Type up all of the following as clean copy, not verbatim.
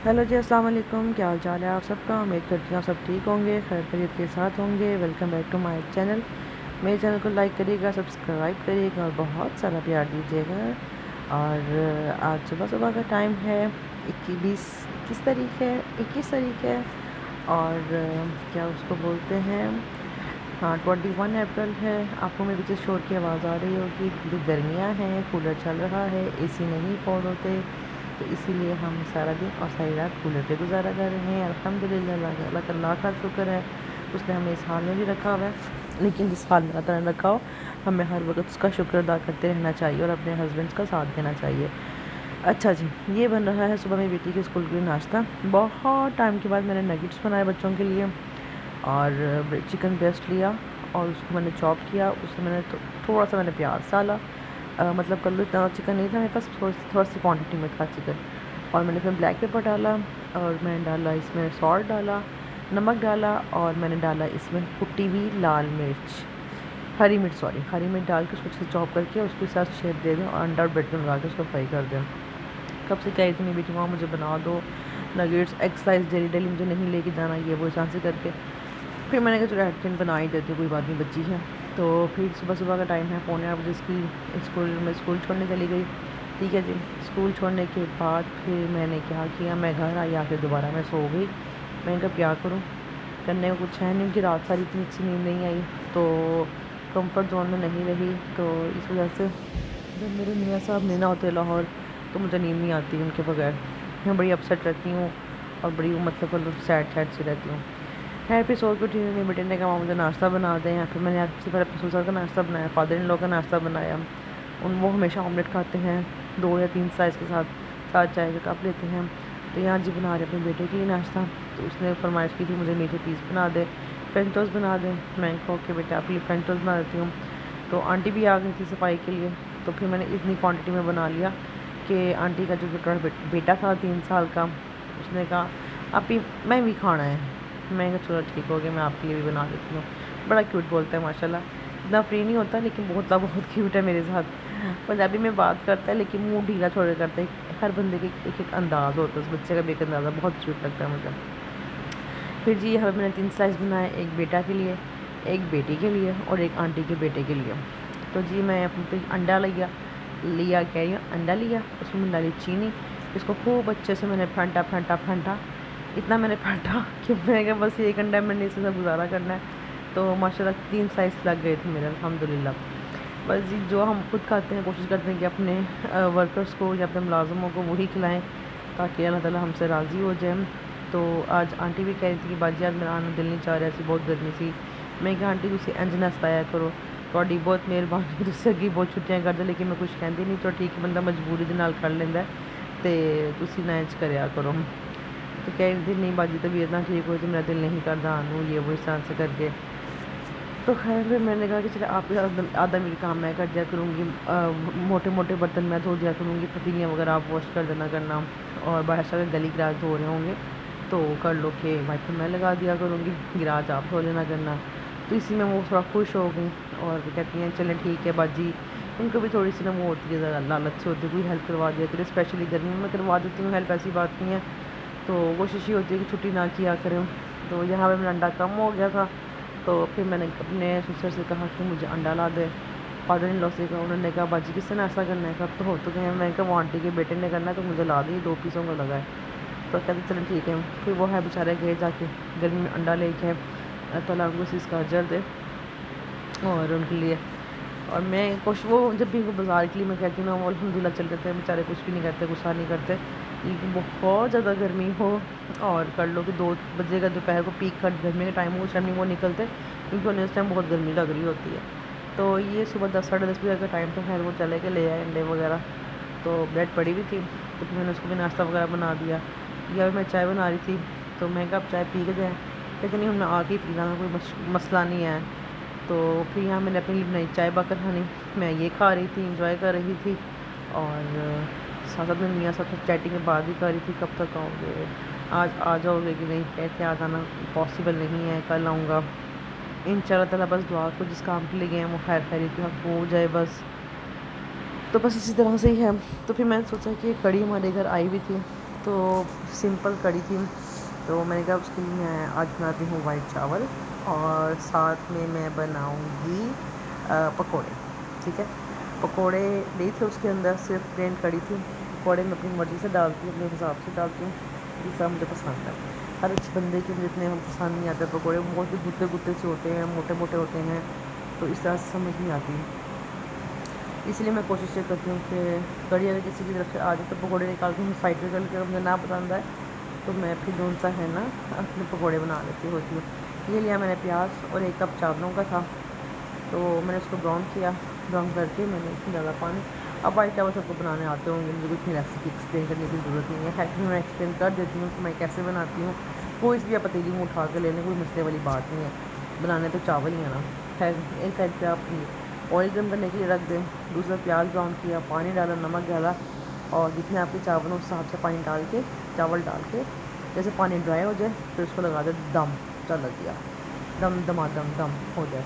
Hello जी, अस्सलाम वालेकुम। क्या हाल चाल है आप सबका? उम्मीद करती हूँ आप सब ठीक होंगे, खैर खैरियत के साथ होंगे। Welcome back to my channel. मेरे चैनल को लाइक करिएगा, सब्सक्राइब करिएगा और बहुत सारा प्यार दीजिएगा। और आज सुबह सुबह का टाइम है 21 तारीख है, 21 तारीख है। और क्या उसको बोलते हैं, हाँ 21 अप्रैल है। आपको मेरे पीछे शोर की आवाज़ आ रही होगी क्योंकि गर्मियाँ हैं, कूलर चल रहा है, एसी नहीं अफोर्ड होते, तो इसीलिए हम सारा दिन और सारी रात कूलर पे गुजारा कर रहे हैं। अल्हम्दुलिल्लाह, अल्लाह का लाख शुक्र है, उसने हमें इस हाल में भी रखा हुआ है। लेकिन जिस हाल में अल्लाह ताला ने रखा हो, हमें हर वक्त उसका शुक्र अदा करते रहना चाहिए और अपने हस्बैंड्स का साथ देना चाहिए। अच्छा जी, ये बन रहा है सुबह मेरी बेटी के स्कूल के लिए नाश्ता। बहुत टाइम के बाद मैंने नगेट्स बनाए बच्चों के लिए, और चिकन ब्रेस्ट लिया और उसको मैंने चॉप किया। उसमें मैंने थोड़ा सा मैंने प्याज डाला, मतलब कल इतना चिकन नहीं था मेरे पास, थोड़ा सी क्वांटिटी में था चिकन। और मैंने इसमें ब्लैक पेपर डाला, और मैंने डाला इसमें सॉल्ट डाला, नमक डाला, और मैंने डाला इसमें कुटी हुई लाल मिर्च, हरी मिर्च डाल के उसको अच्छे से चॉप करके उसके साथ शेप दे दें और अंडा और ब्रेड में लगा के उसको फ्राई कर दें। कब से कह रही थी मेरी बेटी, वहाँ मुझे बना दो नगेट्स, एक्सरसाइज डेली डेली मुझे नहीं लेके जाना, ये वो इंसान से करके। फिर मैंने कहा चलो एडमिशन बना ही देती हूँ, कोई बात नहीं, बच्ची है। तो फिर सुबह सुबह का टाइम है, 7:45 इसकी स्कूल में स्कूल छोड़ने चली गई। ठीक है जी, स्कूल छोड़ने के बाद फिर मैंने क्या किया, मैं घर आई, आके दोबारा मैं सो गई। मैंने कहा क्या करूँ, करने को कुछ है नहीं कि रात सारी इतनी अच्छी नींद नहीं आई, तो कंफर्ट जोन में नहीं रही। तो इस वजह से जब मेरे मियाँ साहब नहीं ना होते लाहौर, तो मुझे नींद नहीं आती उनके बगैर। मैं बड़ी अपसेट रहती हूँ और बड़ी मतलब सैड सैड सी रहती हूँ। खैर फिर सो के उठी, मेरे बेटे ने कहा मुझे नाश्ता बना दें। फिर मैंने आज सबसे पहले अपने ससुर का नाश्ता बनाया, फादर इन लॉ का नाश्ता बनाया। वो हमेशा ऑमलेट खाते हैं 2 या 3 स्लाइस के साथ, साथ चाय के कप लेते हैं। तो यहाँ जी बना रहे अपने बेटे के लिए नाश्ता। तो उसने फरमाइश की थी मुझे मीठे पीस बना दे, फ्रेंच टोस्ट बना दें। मैं कहा ओके बेटा, आपके लिए फ्रेंच टोस्ट बना देती हूँ। तो आंटी भी आ गई थी सफाई के लिए, तो फिर मैंने इतनी क्वांटिटी में बना लिया कि आंटी का जो छोटा बेटा था 3 साल का, उसने कहा आप ही मैं भी खाना है। मैं कहा चलो ठीक हो गया, मैं आपके लिए भी बना देती हूँ। बड़ा क्यूट बोलता है माशाल्लाह, इतना फ्री नहीं होता लेकिन बहुत क्यूट है मेरे साथ। पंजाबी में बात करता है लेकिन मुंह ढीला छोड़ के करता है। हर बंदे के एक एक अंदाज़ होता है, उस बच्चे का भी एक अंदाज़ा, बहुत क्यूट लगता है मुझे। फिर जी यहाँ पे मैंने 3 स्लाइस बनाए, एक बेटा के लिए, एक बेटी के लिए और एक आंटी के बेटे के लिए। तो जी मैं अपने पे अंडा लिया लिया कह रही हूँ अंडा लिया, उसमें मैंने डाली चीनी। इसको खूब अच्छे से मैंने फेंटा फेंटा फेंटा, इतना मैंने फेंटा कि मैं क्या बस एक अंडा मैंने इसी से गुजारा करना है। तो माशाल्लाह 3 स्लाइस लग गए थे मेरे, अल्हम्दुलिल्लाह। बस जी जो हम खुद खाते हैं, कोशिश करते हैं कि अपने वर्कर्स को या अपने मुलाजमों को वही खिलाएँ ताकि अल्लाह ताला हमसे राज़ी हो जाए। तो आज आंटी भी कह रही थी कि बाजी आज मेरा आना दिल नहीं चाह रहा, ऐसी बहुत गर्मी सी। मैं कहा आंटी तुसी इंज ना सताया करो, थोड़ी बहुत मेहरबानी, तुसी अगे बहुत छुट्टियां कर दो, लेकिन मैं कुछ कहती नहीं। तो ठीक है, बंदा मजबूरी दे नाल कर लेंदा है, ते तुसी ना इंज करया करो। तो कह रही थी नहीं बाजी तबीयत ना ठीक हो तो मेरा दिल नहीं करता आनू, ये वो इस तरह से करके। तो खैर फिर मैंने कहा कि चलो आप आधा मेरी काम मैं कर दिया करूँगी, मोटे मोटे बर्तन मैं धो दिया करूँगी, पतीलियाँ वगैरह आप वॉश कर देना करना, और बाहर से अगर गली गिराज धो रहे होंगे तो कर लो कि वाइपर मैं लगा दिया करूँगी, गिराज आप धो लेना करना। तो इसी में वो थोड़ा खुश हो गई और कहती हैं चलें ठीक है बाजी। उनको भी थोड़ी सी ना वो होती है, ज़रा लालच से होती है, कोई हेल्प करवा दिया करें, स्पेशली गर्मी में करवा देती हूँ हेल्प, ऐसी बात नहीं है। तो कोशिश ये होती है कि छुट्टी ना किया करें। तो यहाँ पे मेरा अंडा कम हो गया था, तो फिर मैंने अपने सिस्टर से कहा कि मुझे अंडा ला दे। फादर इन लॉ से कहा, उन्होंने कहा बाजी किससे नाश्ता करना है, कब तो हो तो गए हैं। मैंने कहा वो आंटी के बेटे ने करना है तो मुझे ला दी, 2 पीसों का लगा है। तो कहते चलो ठीक है। फिर वो है बेचारे गए जाके गर्मी में अंडा लेके आए, अल्लाह ताला उनको इसका अजर दे और उनके लिए। और मैं कुछ वो जब भी वो बाज़ार के लिए मैं कहती हूँ ना, वो अल्हम्दुलिल्लाह चल देते हैं बेचारे, कुछ भी नहीं करते, गुस्सा नहीं करते। लेकिन बहुत ज़्यादा गर्मी हो और कर लो कि 2 बजे का दोपहर को पीक का गर्मी का टाइम हो, उस टाइम नहीं वो निकलते क्योंकि उन्हें उस टाइम बहुत गर्मी लग रही होती है। तो ये सुबह 10 साढ़े 10 बजे का टाइम था, खैर वो चले के ले आए अंडे वगैरह। तो ब्रेड पड़ी हुई थी तो फिर मैंने उसको भी नाश्ता वगैरह बना दिया। या मैं चाय बना रही थी तो मैं कहा अब चाय पी के जाएँ, कहते नहीं हमने आके ही पीना, कोई मसला नहीं है। तो फिर यहाँ मैंने अपने लिए बनाई चाय बाकर खानी, मैं ये खा रही थी, इंजॉय कर रही थी। और साथ साथ में मियाँ साथ चैटिंग के बाद भी कर रही थी कब तक आओगे, आज आ जाओगे कि नहीं, कहते आज आना पॉसिबल नहीं है, कल आऊँगा इंशाल्लाह ताला। बस दुआ को जिस काम के लिए गए हैं वो खैर खैरियत के साथ हो जाए बस। तो बस इसी तरह से ही है। तो फिर मैंने सोचा कि कड़ी हमारे घर आई हुई थी तो सिंपल कड़ी थी, तो मैंने कहा उसके लिए मैं आज बनाती हूँ वाइट चावल और साथ में मैं बनाऊँगी पकोड़े। ठीक है, पकोड़े नहीं थे उसके अंदर, सिर्फ प्लेन कड़ी थी। पकोड़े मैं अपनी मर्ज़ी से डालती हूँ, अपने हिसाब से डालती हूँ, जिस तरह मुझे पसंद है। हर एक बंदे के जितने हम पसंद नहीं आते पकोड़े, बहुत ही गुत्ते गुत्ते से होते हैं, मोटे मोटे होते हैं, तो इस तरह से समझ नहीं आती। इसलिए मैं कोशिश ये करती हूँ कि कड़ी अगर किसी की तरफ से आ जाए तो पकौड़े निकाल के साइड में कर मुझे ना पसंद आए तो मैं फिर ढूंढता है ना अपने पकौड़े बना लेती होती हूँ। ये लिया मैंने प्याज और 1 कप चावलों का था, तो मैंने उसको ब्राउन किया। ब्राउन करके मैंने इसमें डाला पानी। अब वाइट चावल सबको बनाने आते होंगे, मुझे कुछ रेसिपी एक्सप्लेन करने की ज़रूरत नहीं है, फैक्ट मैं एक्सप्लेन कर देती हूँ कि मैं कैसे बनाती हूँ। कोई भी आप पतीली में उठा के लेने, कोई मसले वाली बात नहीं है, बनाने तो चावल ही है ना। खैर एक साइड पर आप ऑयल गर्म करने के लिए रख दें, दूसरा प्याज ब्राउन किया, पानी डाला, नमक डाला, और जितने आपके चावल उस हिसाब से पानी डाल के चावल डाल के जैसे पानी ड्राई हो जाए फिर उसको लगा दे दम। चल दिया दम दमादम दम हो जाए।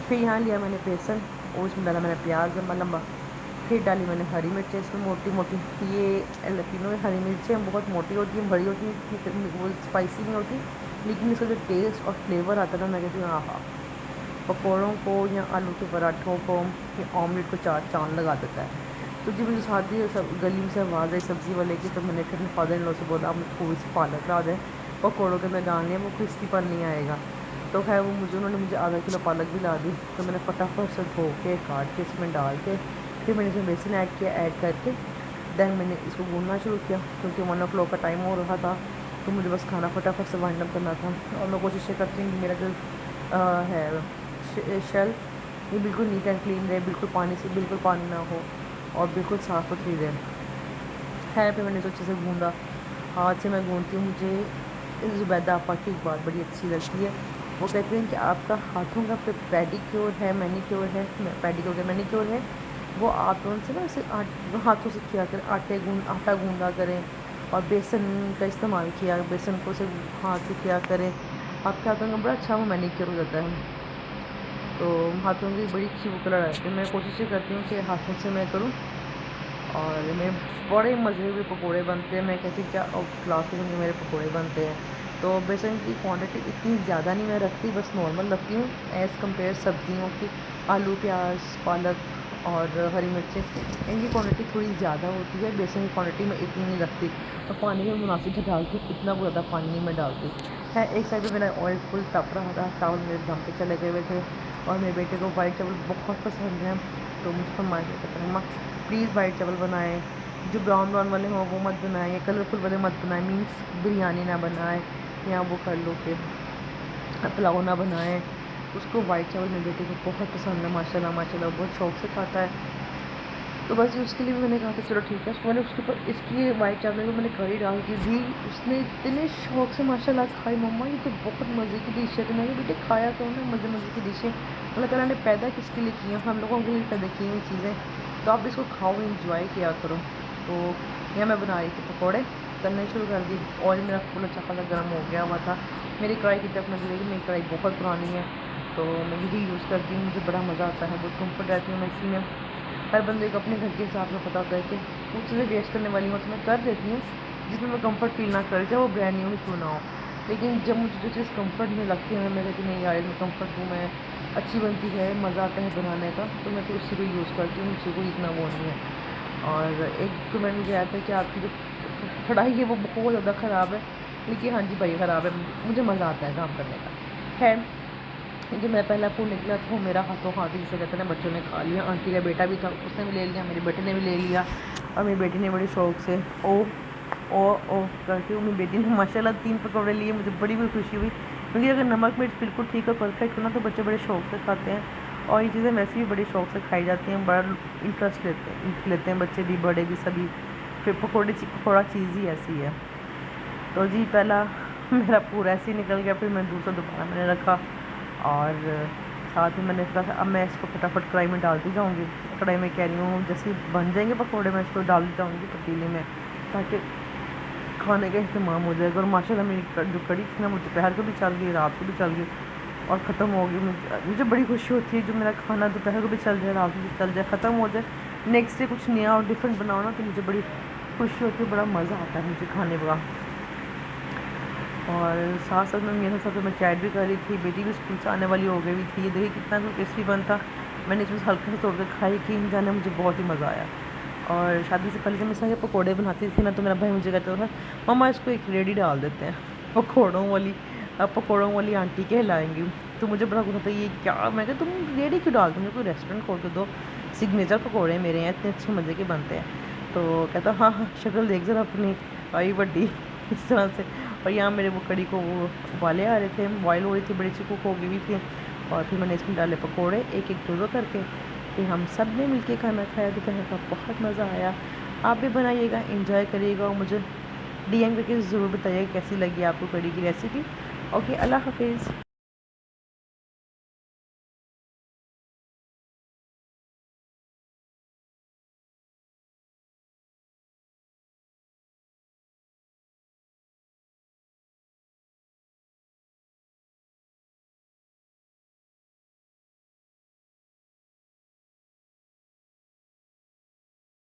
फिर यहाँ लिया मैंने बेसन और उसमें डाला मैंने प्याज लंबा लंबा, फिर डाली मैंने हरी मिर्चें इसमें मोटी मोटी। ये लतीनों में हरी मिर्चें बहुत मोटी होती हैं, बड़ी होती हैं, वो स्पाइसी नहीं होती, लेकिन इसका जो टेस्ट और फ्लेवर आता है ना, मैं कहती हूँ आहा, पकौड़ों को या आलू के पराठों को या ऑमलेट को चार चांद लगा देता है। तो जी मुझे शादी सब गली में से आवाज़ आई सब्ज़ी वाले की, तो मैंने फिर अपने फादर इन लॉ से बोला आप मुझे थोड़ी सी पालक ला दें, पकौड़ों के अंदर डालने हैं, वो क्रिस्पीपन नहीं आएगा। तो खैर वो उन्होंने मुझे आधा किलो पालक भी ला दी। तो मैंने फटाफट से धो के काट के इसमें डाल के फिर मैंने इसमें बेसन ऐड किया, ऐड करके देन मैंने इसको भूनना शुरू किया, क्योंकि 1 o'clock का टाइम हो रहा था, तो मुझे बस खाना फटाफट से वाइंड अप करना था। और मैं कोशिश ये करती हूँ कि मेरा जो है शेल्फ ये बिल्कुल नीट एंड क्लीन रहे, बिल्कुल पानी से बिल्कुल पानी ना हो और बिल्कुल साफ़ सुथरी रहे। खैर फिर मैंने तो अच्छे से गूँधा, हाथ से मैं गूँधती हूँ। मुझे ज़ुबैदा आपा की एक बात बड़ी अच्छी लगती है, वो कहते हैं कि आपका हाथों का पेडिक्योर है, मैनीक्योर है, पेडिक्योर है मैनीक्योर है, वो आप उनसे ना ऐसे हाथों से किया करें, आटा गूँधा करें और बेसन का इस्तेमाल किया, बेसन को से हाथ से किया करें, आपके हाथों का बड़ा अच्छा वो मैनीक्योर हो जाता है। तो हाथों की बड़ी अच्छी वो कलर आती है। मैं कोशिश ये करती हूँ कि हाथों से मैं करूँ, और मैं बड़े मज़े हुए पकोड़े बनते हैं। मैं कहती क्या क्लास में मेरे पकोड़े बनते हैं। तो बेसन की क्वांटिटी इतनी ज़्यादा नहीं मैं रखती, बस नॉर्मल रखती हूँ एज़ कम्पेयर सब्जियों की। आलू, प्याज, पालक और हरी मिर्चें, इनकी क्वांटिटी थोड़ी ज़्यादा होती है, बेसन की क्वांटिटी मैं इतनी नहीं रखती। और पानी में मुनासिब से डालती हूँ, इतना ज़्यादा पानी नहीं मैं डालती है। एक साइड पे मेरा ऑयल फुल तप रहा था, चावल मेरे दम पे चले गए हुए थे, और मेरे बेटे को वाइट चावल बहुत पसंद है, तो मुझे फरमाइश करता है मम्मा प्लीज़ वाइट चावल बनाएं, जो ब्राउन ब्राउन वाले हों वो मत बनाएं, या कलरफुल वाले मत बनाएं, मीन्स बिरयानी ना बनाएं, या वो कर लो कि पुलाव ना बनाएं। उसको वाइट चावल मेरे बेटे को बहुत पसंद है, माशाल्लाह माशाल्लाह बहुत शौक़ से खाता है। तो बस उसके लिए भी मैंने कहा था चलो ठीक है। तो मैंने उसके ऊपर इसकी वाइट चावल में मैंने कड़ी डाल के दी, उसने इतने शौक़ से माशाल्लाह खाई, मम्मा ये तो बहुत मज़े की डिश है। तो मैंने बेटे खाया करो ना, मज़े मज़े की डिशें अल्लाह ताला ने पैदा किसके लिए की हैं, हम लोगों के लिए पैदा की हुई चीज़ें, तो आप इसको खाओ, इंजॉय किया करो। तो यहाँ मैं बना रही थी पकौड़े, तलने शुरू कर दी। ऑयल मेरा फुल अच्छा खासा गर्म हो गया हुआ था। मेरी कढ़ाई की तरफ नजर, मेरी कढ़ाई बहुत पुरानी है, तो मैं यही यूज़ करती हूँ, मुझे बड़ा मज़ा आता है, बहुत कम्फर्ट रहती हूँ मैं इसी में। हर बंदे को अपने घर के हिसाब से पता होता है कि कुछ चीज़ें वेस्ट करने वाली हो तो मैं कर देती हूँ, जिसमें मैं कंफर्ट फील ना कर जाए, वो ब्रांड न्यू ही क्यों ना हो। लेकिन जब मुझे जो चीज़ कंफर्ट में लगती है, मैं कहती नहीं यार मैं कंफर्ट हूँ, मैं अच्छी बनती है, मज़ा आता है बनाने का, तो मैं फिर उसी को यूज़ करती हूँ, मुझे कोई इतना वो नहीं है। और एक कमेंट मुझे आया था कि आपकी जो कढ़ाई है वो बहुत ज़्यादा ख़राब है, लेकिन हाँ जी भाई ख़राब है, मुझे मज़ा आता है काम करने का। खैर जो मैं पहला फूल निकला था वो मेरा हाथों हाथ ही, जिसे कहते हैं बच्चों ने खा लिया। आंटी का बेटा भी था, उसने भी ले लिया, मेरे बेटे ने भी ले लिया, और मेरी बेटी ने बड़ी शौक़ से ओ करके वो मेरी बेटी ने माशाल्लाह 3 पकौड़े लिए। मुझे बड़ी खुशी हुई, क्योंकि अगर नमक मिर्च बिल्कुल ठीक और परफेक्ट हो ना, तो बच्चे बड़े शौक़ से खाते हैं, और ये चीज़ें वैसे भी बड़ी शौक़ से खाई जाती हैं, बड़ा इंटरेस्ट लेते हैं बच्चे भी बड़े भी सभी। फिर पकौड़ा चीज़ ही ऐसी है। तो जी पहला मेरा पूरा ऐसे ही निकल गया, फिर मैं दूसरा दोबारा मैंने रखा, और साथ में मैंने कहा अब मैं इसको फटाफट कढ़ाई में डालती जाऊँगी। कढ़ाई में कह रही हूँ जैसे बन जाएंगे पकौड़े, मैं इसको डाल जाऊँगी पतीले में, ताकि खाने का अहतमाम हो जाएगा। और माशाल्लाह मेरी जो कड़ी थी ना, वो दोपहर को भी चल गई, रात को भी चल गई और ख़त्म हो गई। मुझे बड़ी खुशी होती है जो मेरा खाना दोपहर को भी चल जाए, रात को भी चल जाए, ख़त्म हो जाए, नेक्स्ट डे कुछ नया और डिफरेंट बनाओ ना, तो मुझे बड़ी खुश होकर बड़ा मज़ा आता है मुझे खाने का। और साथ साथ में मेरे साथ मैं चैट भी कर रही थी, बेटी भी स्कूल से आने वाली हो गई थी। ये देखिए कितना तो टेस्टी बनता। मैंने इसमें हल्का सा तोड़ कर खाई कि जाने मुझे बहुत ही मज़ा आया। और शादी से पहले जब मैं सारे पकौड़े बनाती थी ना, तो मेरा भाई मुझे कहता था मम्मा इसको एक रेडी डाल देते हैं पकौड़ों वाली। अब पकौड़ों वाली आंटी कहलाएंगी। तो मुझे बड़ा गुस्सा था, ये क्या, मैं कहा तुम रेडी क्यों डालते हो, मुझे कोई रेस्टोरेंट खोल के दो, सिग्नेचर पकौड़े मेरे यहाँ इतने अच्छे मज़े के बनते हैं। तो कहता हाँ हाँ शक्ल देख जरा अपनी, आई बड्डी इस तरह से। और यहाँ मेरे वो कड़ी को वो उबाले आ रहे थे, बॉयल हो रही थी, बड़ी सी कुक हो गई हुई थी। और फिर मैंने इसमें डाले पकौड़े एक एक दो करके। फिर हम सब ने मिलके खाना खाया, दोपहर का बहुत मज़ा आया। आप भी बनाइएगा, इंजॉय करिएगा और मुझे DM करके ज़रूर बताइएगा कैसी लगी आपको कड़ी की रेसिपी। ओके, अल्लाह हाफिज़।